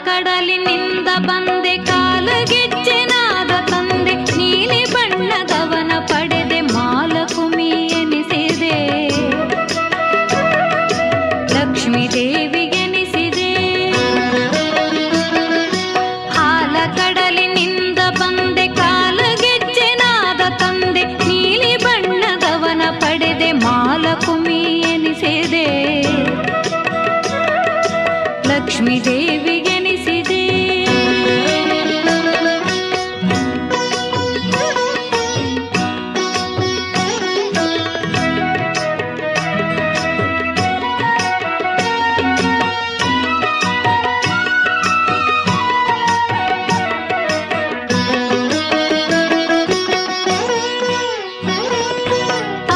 ಕಡಲಿನಿಂದ ಬಂದೆ ಕಾಲಗೆಜ್ಜೆನಾದ ತಂದೆ ನೀಲಿ ಬಣ್ಣದವನ ಪಡೆದೆ ಮಾಲಕುಮಿ ಎನಿಸಿದೆ ಲಕ್ಷ್ಮೀ ದೇವಿಗೆನಿಸಿದೆ ಹಾಲ ಕಡಲಿನಿಂದ ಬಂದೆ ಕಾಲಗೆಜ್ಜೆನಾದ ತಂದೆ ನೀಲಿ ಬಣ್ಣದವನ ಪಡೆದೆ ಮಾಲಕುಮಿ ಎನಿಸಿದೆ ಲಕ್ಷ್ಮೀ ದೇವಿಗೆನಿಸಿದೆ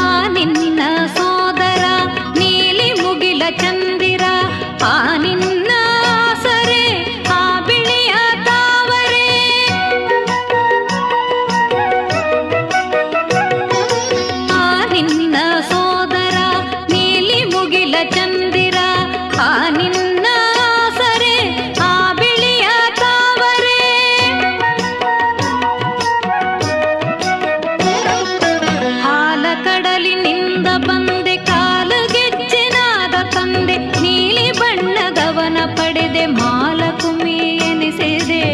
ಆ ನಿನ್ನ ಸೋದರ ನೀಲಿ ಮುಗಿಲ ಚಂದಿರ ಆ ನಿನ್ನ ಸರೆ ಆ ಬಿಳಿಯ ತಾವರೆ ಆ ನಿನ್ನ ಸೋದರ ನೀಲಿ ಮುಗಿಲ ಚಂದಿರ ಆ ನಿನ್ನ ಸರೆ ಆ ಬಿಳಿಯ ತಾವರೆ ಹಾಲ ಕಡಲಿನಿಂದ ಬಂದೆ ಕಾಲಗೆಜ್ಜೆನಾದ ತಂದೆ ನೀಲಿ ಬಣ್ಣದವನ ಪಡೆದೆ ಮಾಲಕುಮಿ ಎನಿಸಿದೆ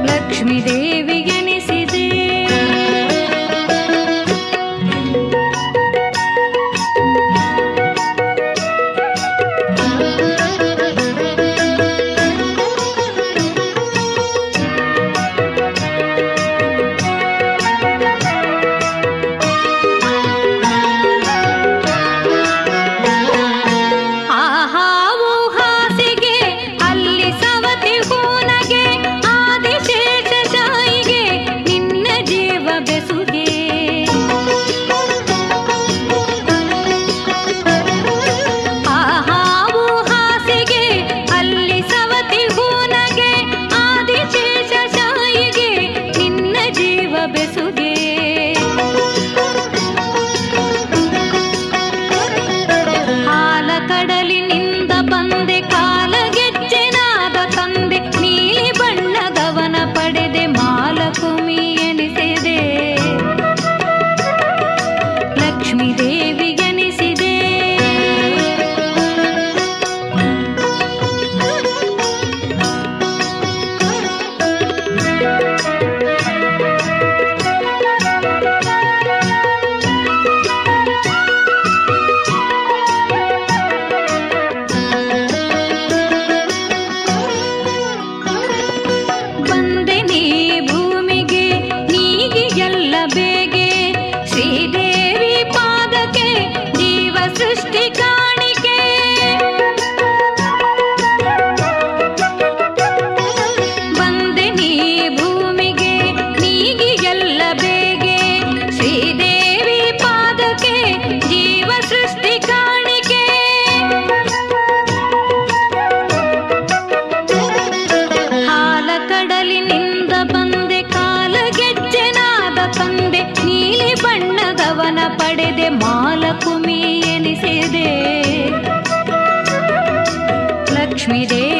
ಲಕ್ಷ್ಮೀ ದೇವಿಗೆನಿಸಿದೆ ಆ ಹಾವು ಹಾಸಿಗೆ ಅಲ್ಲಿ ಸವತಿ ಹೂನಗೆ ಆದಿಶೇಷ ಶಾಯಿಗೆ ನಿನ್ನ ಜೀವ ಬೆಸುಗೆ ಆ ಹಾವು ಹಾಸಿಗೆ ಅಲ್ಲಿ ಸವತಿ ಹೂನಗೆ ಆದಿಶೇಷ ಶಾಯಿಗೆ ನಿನ್ನ ಜೀವ ಬೆಸುಗೆ ಹಾಲ ಕಡಲಿನಿಂದ ಬಂದೆ ಕಾಲಗೆಜ್ಜೆನಾದ ತಂದೆ ನೀಲಿ ಬಣ್ಣದವನ ಪಡೆದೆ ಮಾಲಕುಮಿ ಎನಿಸಿದೆ ಲಕ್ಷ್ಮೀ ದೇವಿಗೆನಿಸಿದೆ ಬಂದೆ ನೀ ಭೂಮಿಗೆ ನೀಗಿ ಎಲ್ಲ ಬೇಗೆ ಶ್ರೀದೇವಿ ಪಾದಕ್ಕೆ ಜೀವ ಸೃಷ್ಟಿ ಕಾಣಿಕೆ ಬಂದೆ ನೀ ಭೂಮಿಗೆ ನೀಗಿ ಎಲ್ಲ ಬೇಗೆ ಶ್ರೀದೇವಿ ಪಾದಕ್ಕೆ ಜೀವ ಸೃಷ್ಟಿ ಕಾಣಿಕೆ ಹಾಲ ಕಡಲಿನಿಂದ ಬಂದೆ ಕಾಲಗೆಜ್ಜೆನಾದ ತಂದೆ ನೀಲಿ ಬಣ್ಣದವನ ಪಡೆದೆ ಮಾಲಕುಮಿ ಎನಿಸಿದೆ ಲಕ್ಷ್ಮೀ ದೇವಿ